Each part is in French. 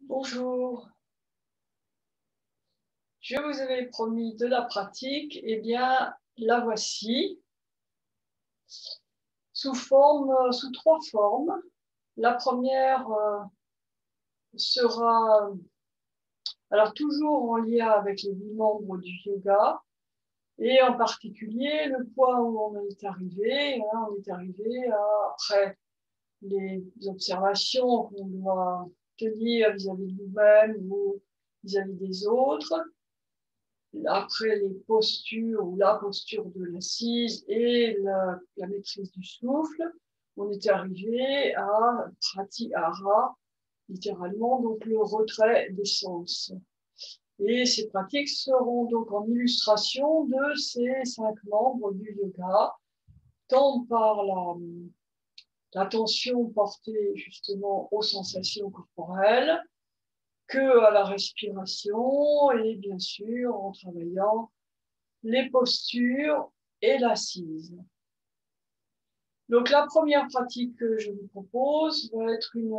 Bonjour, je vous avais promis de la pratique, eh bien la voici, sous trois formes. La première sera, alors toujours en lien avec les 8 membres du yoga, et en particulier le point où on est arrivé. On est arrivé après les observations qu'on doit tenir vis-à-vis de nous-mêmes ou vis-à-vis des autres. Après les postures ou la posture de l'assise et la maîtrise du souffle, on était arrivé à pratyahara, littéralement donc le retrait des sens. Et ces pratiques seront donc en illustration de ces 5 membres du yoga, tant par l'attention portée justement aux sensations corporelles, que à la respiration et bien sûr en travaillant les postures et l'assise. Donc la première pratique que je vous propose va être une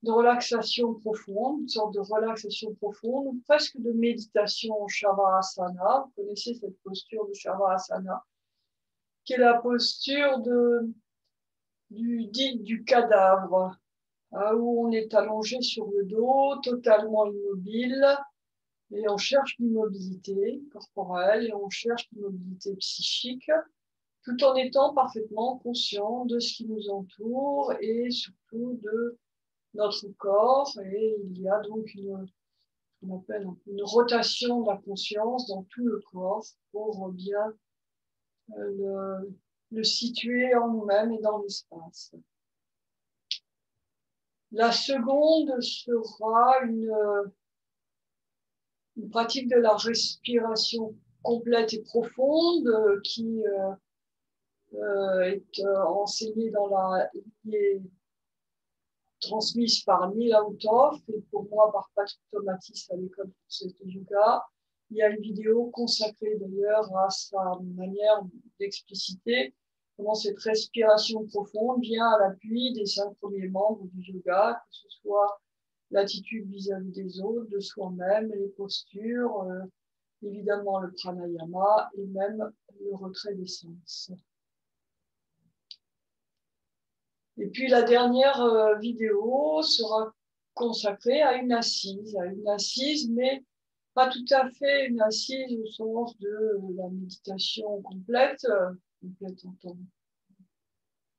relaxation profonde, une sorte de relaxation profonde, presque de méditation en Shavasana. Vous connaissez cette posture de Shavasana, qui est la posture du cadavre, où on est allongé sur le dos, totalement immobile, et on cherche l'immobilité corporelle et on cherche l'immobilité psychique, tout en étant parfaitement conscient de ce qui nous entoure et surtout de notre corps. Et il y a donc on appelle une rotation de la conscience dans tout le corps pour bien le situer en nous-mêmes et dans l'espace. La seconde sera une pratique de la respiration complète et profonde qui est enseignée est transmise par Neil Outhoff et pour moi par Patrick Tomatis à l'école française de yoga. Il y a une vidéo consacrée d'ailleurs à sa manière d'expliciter comment cette respiration profonde vient à l'appui des 5 premiers membres du yoga, que ce soit l'attitude vis-à-vis des autres, de soi-même, les postures, évidemment le pranayama et même le retrait des sens. Et puis la dernière vidéo sera consacrée à une assise, mais pas tout à fait une assise au sens de la méditation complète,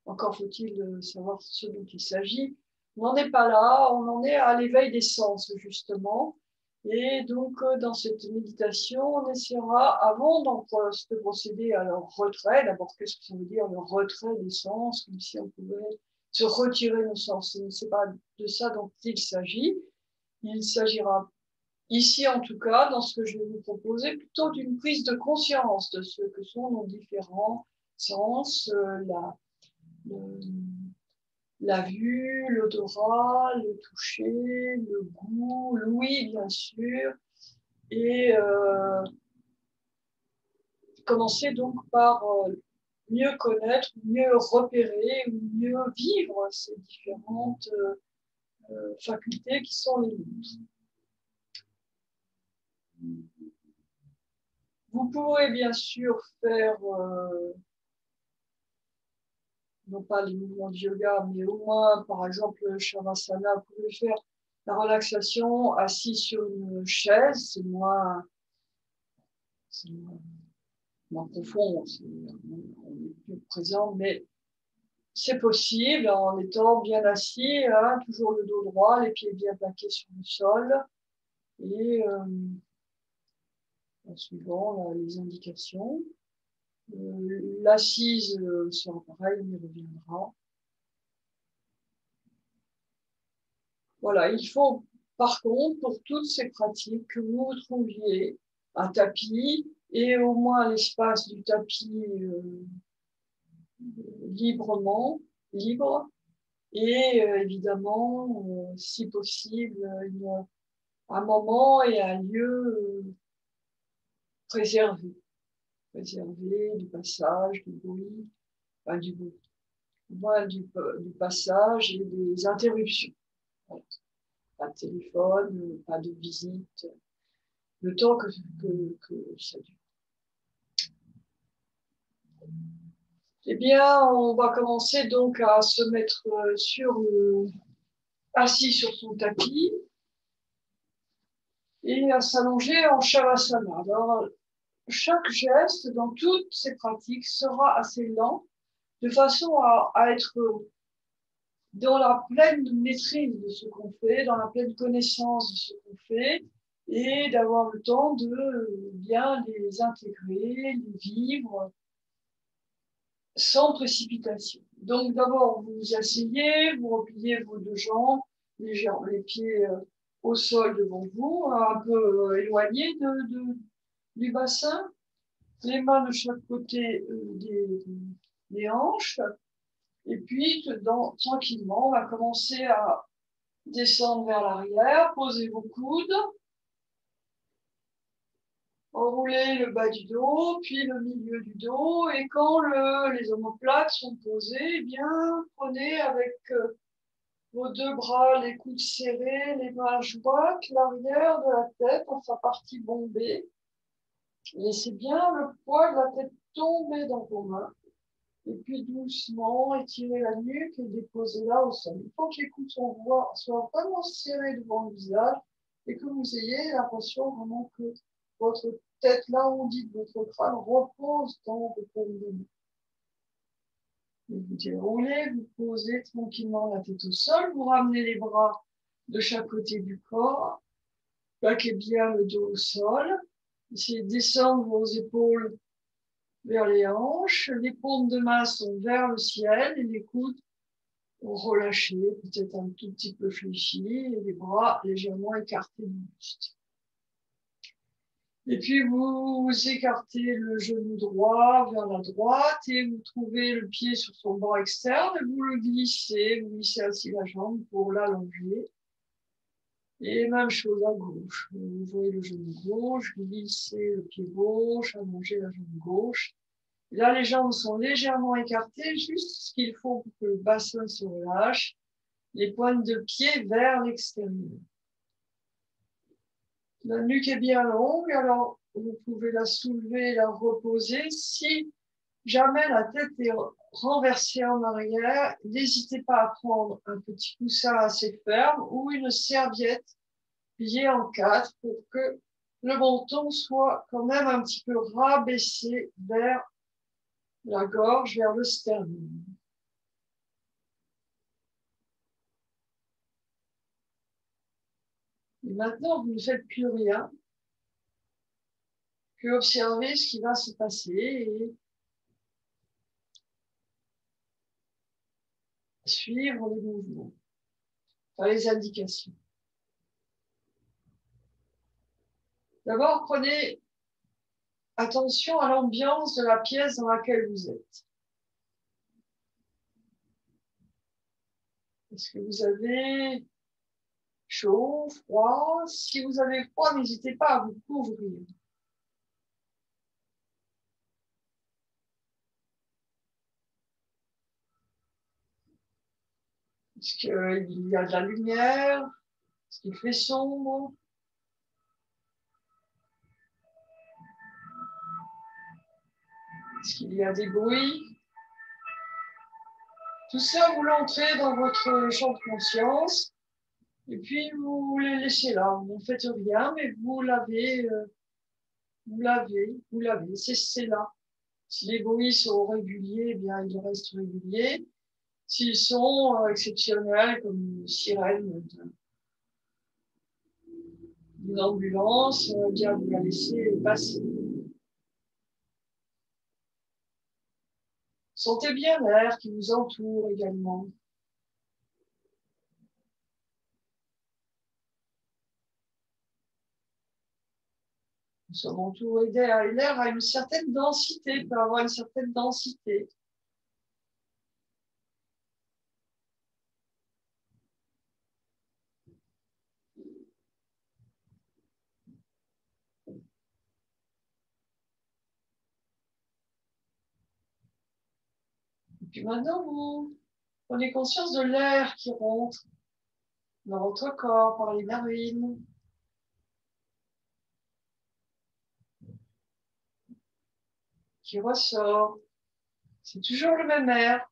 encore faut-il savoir ce dont il s'agit. On n'en est pas là, on en est à l'éveil des sens justement. Et donc dans cette méditation, on essaiera, avant de procéder à leur retrait, d'abord qu'est-ce que ça veut dire le retrait des sens, comme si on pouvait se retirer nos sens. Ce n'est pas de ça dont il s'agit. Il s'agira ici, en tout cas, dans ce que je vais vous proposer, plutôt d'une prise de conscience de ce que sont nos différents sens, la vue, l'odorat, le toucher, le goût, l'ouïe, bien sûr. Et commencer donc par mieux connaître, mieux repérer, mieux vivre ces différentes facultés qui sont les nôtres. Vous pourrez bien sûr faire, non pas les mouvements de yoga, mais au moins, par exemple, le Shavasana, vous pouvez faire la relaxation assis sur une chaise, c'est moins profond, on est plus présent, mais c'est possible en étant bien assis, toujours le dos droit, les pieds bien plaqués sur le sol, et en suivant les indications. L'assise sera pareil, on y reviendra. Voilà, il faut par contre, pour toutes ces pratiques, que vous trouviez un tapis et au moins l'espace du tapis libre, et évidemment, si possible, un moment et un lieu préservé du passage, du bruit, du passage et des interruptions. Voilà. pas de téléphone, pas de visite, le temps que ça dure. Eh bien, on va commencer donc à se mettre assis sur son tapis et à s'allonger en Shavasana. Alors, chaque geste dans toutes ces pratiques sera assez lent, de façon à être dans la pleine maîtrise de ce qu'on fait, dans la pleine connaissance de ce qu'on fait, et d'avoir le temps de bien les intégrer, les vivre sans précipitation. Donc d'abord, vous vous asseyez, vous repliez vos deux jambes, les pieds au sol devant vous, un peu éloignés du bassin, les mains de chaque côté des hanches, et puis tranquillement, on va commencer à descendre vers l'arrière, posez vos coudes, enroulez le bas du dos, puis le milieu du dos, et quand les omoplates sont posées, eh bien, prenez avec vos deux bras les coudes serrés, les mains jointes, l'arrière de la tête en sa partie bombée. Laissez bien le poids de la tête tomber dans vos mains. Et puis doucement, étirez la nuque et déposez-la au sol. Il faut que les coudes soient vraiment serrés devant le visage et que vous ayez l'impression vraiment que votre tête, l'arrondi de votre crâne, repose dans vos paumes de main. Vous déroulez, vous posez tranquillement la tête au sol, vous ramenez les bras de chaque côté du corps, plaquez bien le dos au sol, essayez de descendre vos épaules vers les hanches, les paumes de main sont vers le ciel et les coudes relâchés, peut-être un tout petit peu fléchis, et les bras légèrement écartés du buste. Et puis vous écartez le genou droit vers la droite et vous trouvez le pied sur son bord externe et vous vous glissez ainsi la jambe pour l'allonger. Et même chose à gauche. Vous voyez le genou gauche, glissez le pied gauche, allongez la jambe gauche. Et là, les jambes sont légèrement écartées, juste ce qu'il faut pour que le bassin se relâche. Les pointes de pied vers l'extérieur. La nuque est bien longue, alors vous pouvez la soulever, la reposer. Si jamais la tête est renversée en arrière, n'hésitez pas à prendre un petit coussin assez ferme ou une serviette pliée en quatre pour que le menton soit quand même un petit peu rabaissé vers la gorge, vers le sternum. Et maintenant, vous ne faites plus rien que observer ce qui va se passer et suivre les mouvements, enfin les indications. D'abord, prenez attention à l'ambiance de la pièce dans laquelle vous êtes. Est-ce que vous avez chaud, froid? Si vous avez froid, n'hésitez pas à vous couvrir. Est-ce qu'il y a de la lumière? Est-ce qu'il fait sombre? Est-ce qu'il y a des bruits? Tout ça, vous l'entrez dans votre champ de conscience et puis vous les laissez là. Vous ne faites rien, mais vous l'avez, c'est là. Si les bruits sont réguliers, eh bien, ils restent réguliers. S'ils sont exceptionnels, comme une sirène d'une ambulance, eh bien, vous la laissez passer. Sentez bien l'air qui vous entoure également. Nous sommes entourés d'air et l'air a une certaine densité, peut avoir une certaine densité. Et puis maintenant, vous prenez conscience de l'air qui rentre dans votre corps par les narines, qui ressort. C'est toujours le même air.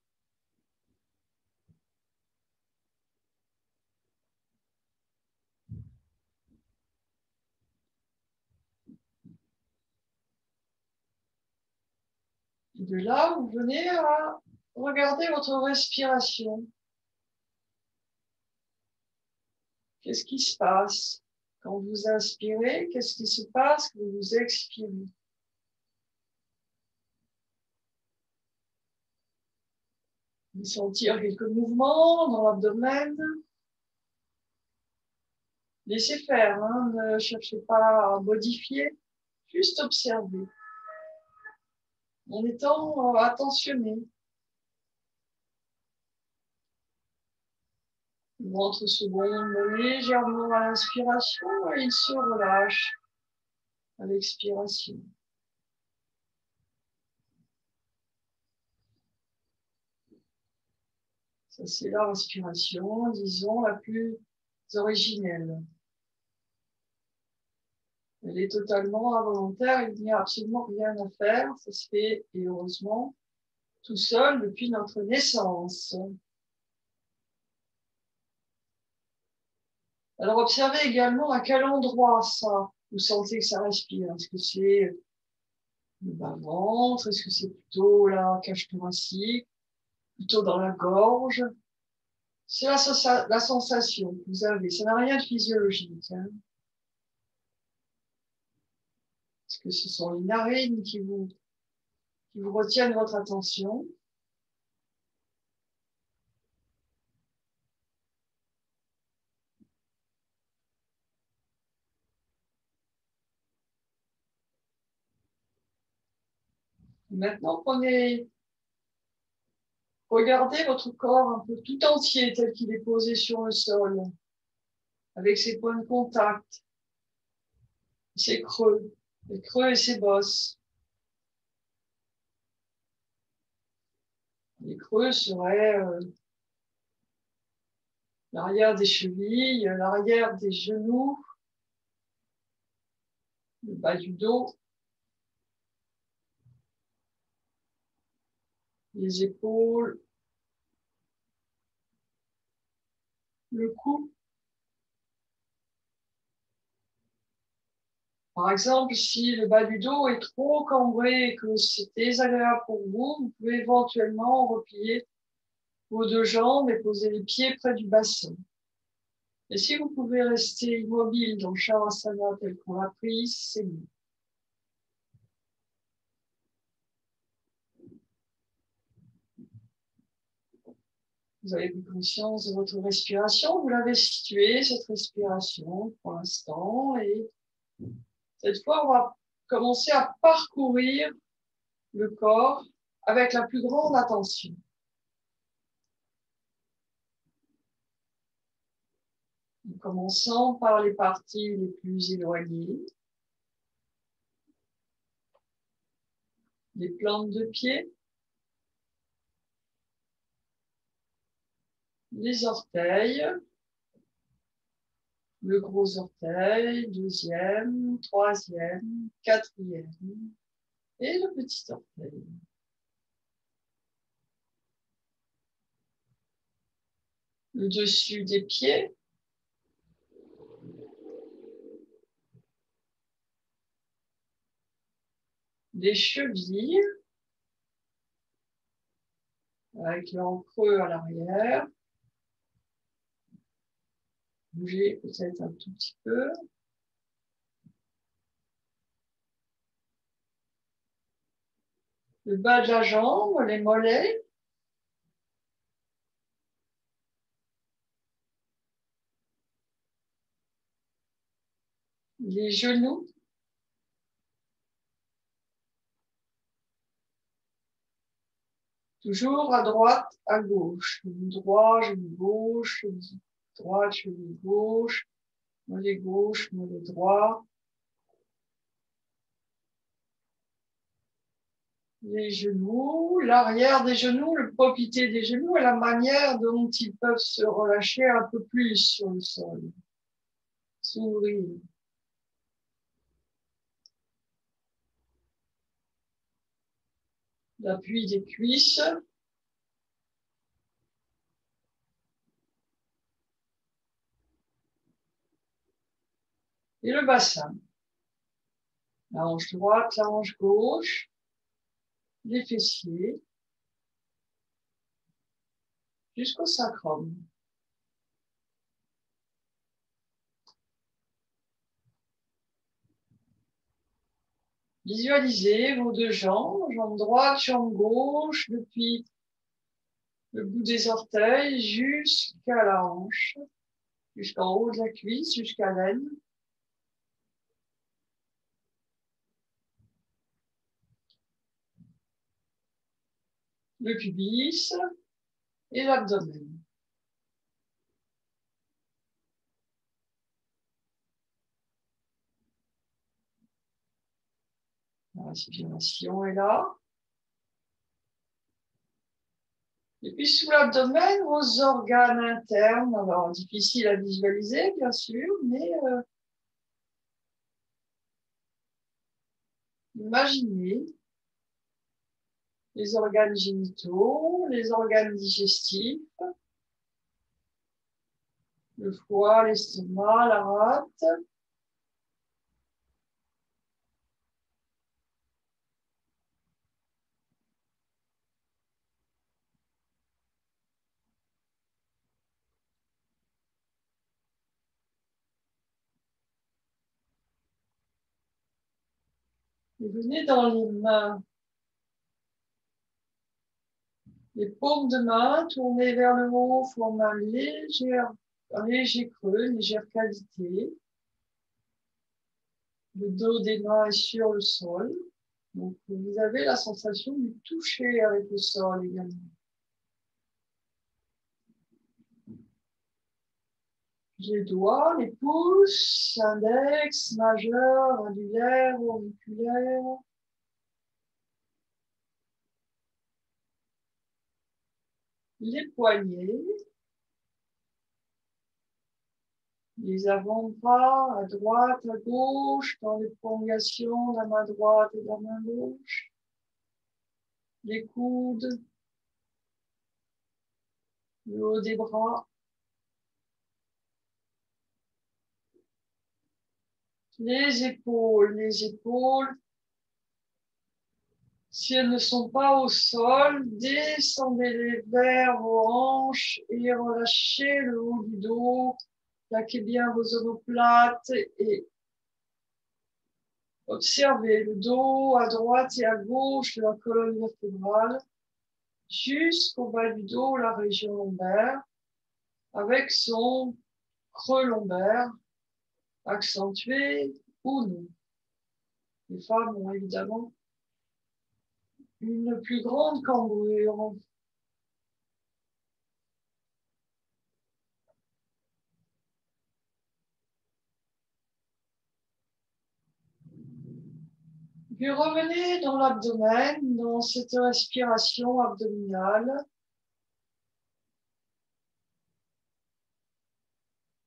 Et de là, vous venez à regarder votre respiration. Qu'est-ce qui se passe quand vous inspirez? Qu'est-ce qui se passe quand vous expirez? Vous sentir quelques mouvements dans l'abdomen. Laissez faire, hein, ne cherchez pas à modifier, juste observer. En étant attentionné. Le ventre se gonfle légèrement à l'inspiration et il se relâche à l'expiration. Ça, c'est la respiration, disons, la plus originelle. Elle est totalement involontaire, il n'y a absolument rien à faire. Ça se fait, et heureusement, tout seul depuis notre naissance. Alors, observez également à quel endroit ça, vous sentez que ça respire. Est-ce que c'est le bas-ventre? Est-ce que c'est plutôt la cage thoracique? Plutôt dans la gorge? C'est la sensation que vous avez. Ça n'a rien de physiologique. Hein. Est-ce que ce sont les narines qui vous retiennent votre attention? Maintenant, regardez votre corps un peu tout entier tel qu'il est posé sur le sol, avec ses points de contact, ses creux et ses bosses. Les creux seraient l'arrière des chevilles, l'arrière des genoux, le bas du dos, les épaules, le cou. Par exemple, si le bas du dos est trop cambré et que c'est désagréable pour vous, vous pouvez éventuellement replier vos deux jambes et poser les pieds près du bassin. Et si vous pouvez rester immobile dans Shavasana tel qu'on l'a pris, c'est mieux. Vous avez pris conscience de votre respiration, vous l'avez située, cette respiration, pour l'instant, et cette fois, on va commencer à parcourir le corps avec la plus grande attention. En commençant par les parties les plus éloignées, les plantes de pied, les orteils, le gros orteil, deuxième, troisième, quatrième et le petit orteil. Le dessus des pieds, les chevilles, avec leur creux à l'arrière. Bougez peut-être un tout petit peu. Le bas de la jambe, les mollets. Les genoux. Toujours à droite, à gauche. Genou droit, genou gauche, genou droite, genou gauche, mollet gauche, mollet droit. les genoux, l'arrière des genoux, le profiter des genoux et la manière dont ils peuvent se relâcher un peu plus sur le sol. S'ouvrir. L'appui des cuisses. Et le bassin. La hanche droite, la hanche gauche, les fessiers, jusqu'au sacrum. Visualisez vos deux jambes, jambe droite, jambe gauche, depuis le bout des orteils jusqu'à la hanche, jusqu'en haut de la cuisse, jusqu'à l'aine. Le pubis et l'abdomen. La respiration est là. Et puis sous l'abdomen, vos organes internes, alors difficile à visualiser bien sûr, mais imaginez les organes génitaux, les organes digestifs, le foie, l'estomac, la rate. Et venez dans les mains. Les paumes de main tournées vers le haut forment un léger creux, une légère cavité. Le dos des mains est sur le sol. Donc, vous avez la sensation de toucher avec le sol également. Les doigts, les pouces, index, majeur, indulaire, auriculaire. Les poignets. Les avant-bras à droite, à gauche, dans les prolongations de la main droite et de la main gauche. Les coudes, le haut des bras. Les épaules, si elles ne sont pas au sol, descendez-les vers vos hanches et relâchez le haut du dos. Plaquez bien vos omoplates et observez le dos à droite et à gauche de la colonne vertébrale jusqu'au bas du dos, la région lombaire, avec son creux lombaire accentué ou non. Les femmes ont évidemment une plus grande cambrure. Puis revenez dans l'abdomen, dans cette respiration abdominale.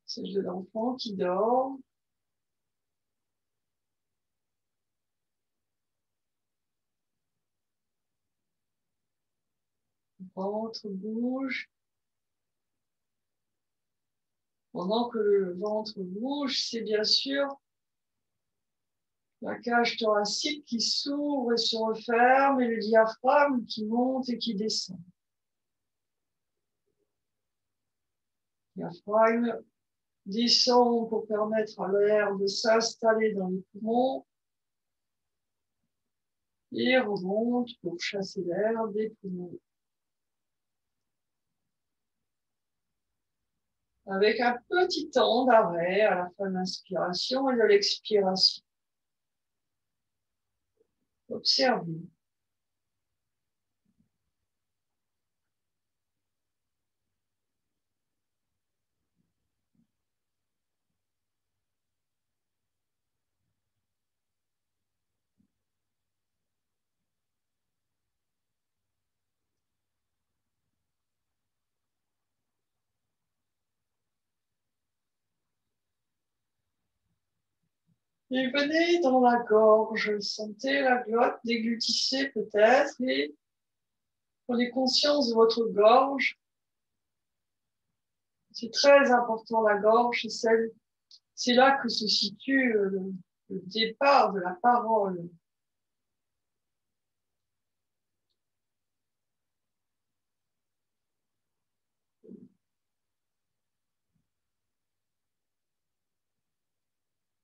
Celle de l'enfant qui dort. Le ventre bouge. Pendant que le ventre bouge, c'est bien sûr la cage thoracique qui s'ouvre et se referme et le diaphragme qui monte et qui descend. Le diaphragme descend pour permettre à l'air de s'installer dans les poumons et remonte pour chasser l'air des poumons. Avec un petit temps d'arrêt à la fin de l'inspiration et de l'expiration. Observez. Et venez dans la gorge, sentez la glotte, déglutissez peut-être et prenez conscience de votre gorge. C'est très important, la gorge, c'est là que se situe le départ de la parole.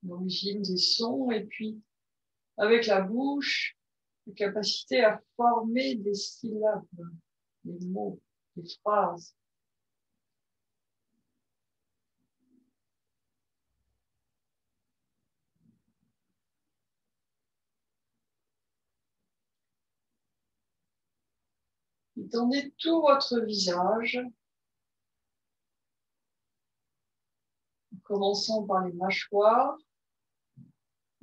L'origine des sons, et puis avec la bouche, la capacité à former des syllabes, des mots, des phrases. Étendez tout votre visage, en commençant par les mâchoires.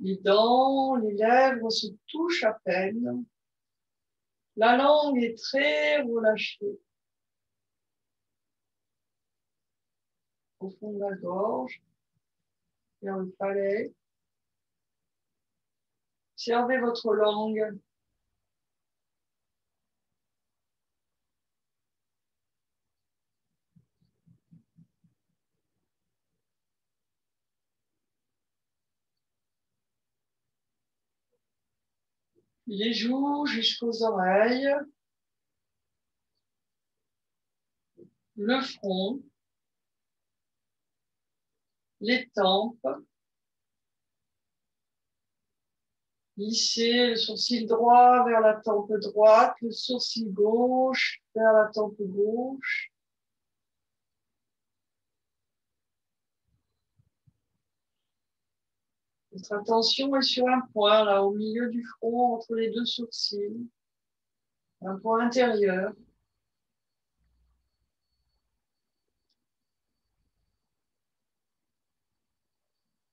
Les dents, les lèvres se touchent à peine. La langue est très relâchée. Au fond de la gorge, vers le palais. Observez votre langue. Les joues jusqu'aux oreilles. Le front. Les tempes. Lissez le sourcil droit vers la tempe droite, le sourcil gauche vers la tempe gauche. Votre attention est sur un point, là, au milieu du front, entre les deux sourcils. Un point intérieur.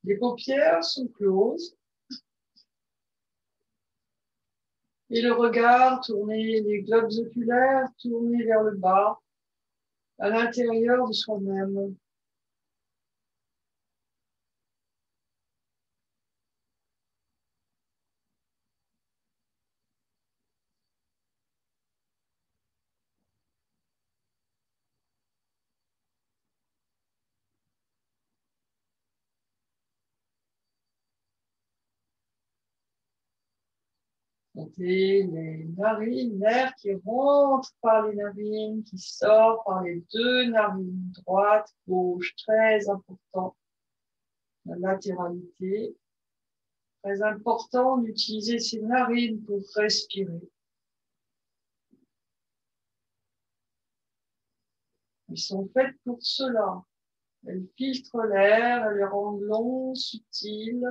Les paupières sont closes. Et le regard tourné, les globes oculaires tournés vers le bas, à l'intérieur de soi-même. Sentez les narines, l'air qui rentre par les narines, qui sort par les deux narines, droite, gauche, très important. La latéralité, très important d'utiliser ses narines pour respirer. Elles sont faites pour cela. Elles filtrent l'air, elles le rendent long, subtil,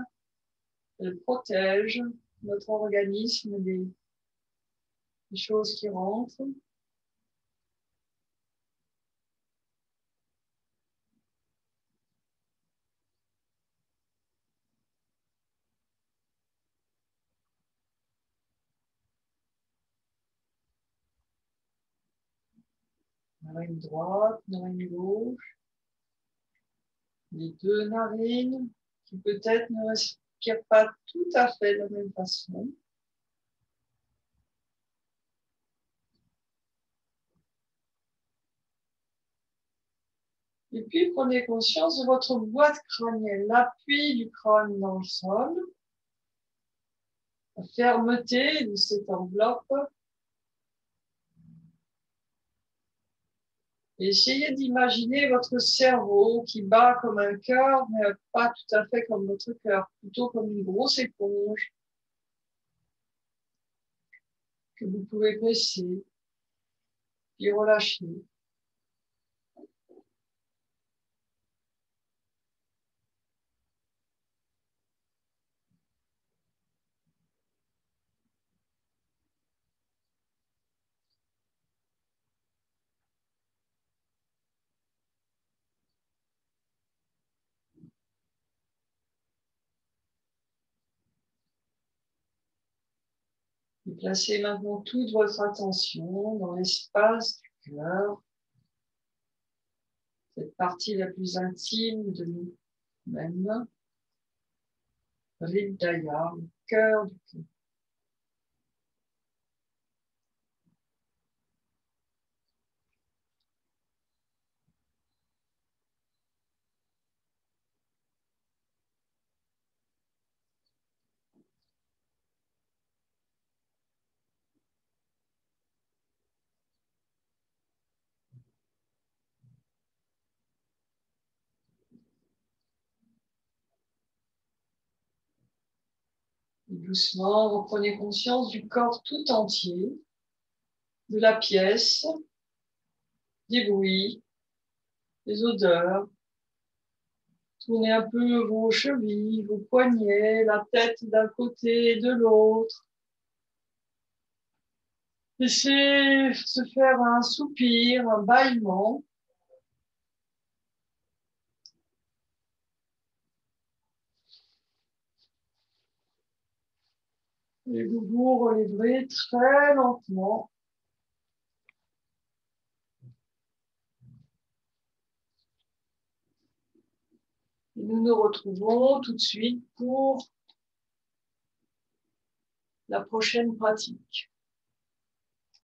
elles protègent notre organisme des choses qui rentrent. Narine droite, narine gauche. Les deux narines qui peut-être ne respirent pas tout à fait de la même façon. Et puis prenez conscience de votre boîte crânienne, l'appui du crâne dans le sol, la fermeté de cette enveloppe. Et essayez d'imaginer votre cerveau qui bat comme un cœur, mais pas tout à fait comme votre cœur, plutôt comme une grosse éponge que vous pouvez presser, puis relâcher. Et placez maintenant toute votre attention dans l'espace du cœur, cette partie la plus intime de nous-mêmes. Hridaya, le cœur du cœur. Et doucement, reprenez conscience du corps tout entier, de la pièce, des bruits, des odeurs. Tournez un peu vos chevilles, vos poignets, la tête d'un côté et de l'autre. Laissez se faire un soupir, un bâillement. Et vous vous relèverez très lentement. Et nous nous retrouvons tout de suite pour la prochaine pratique.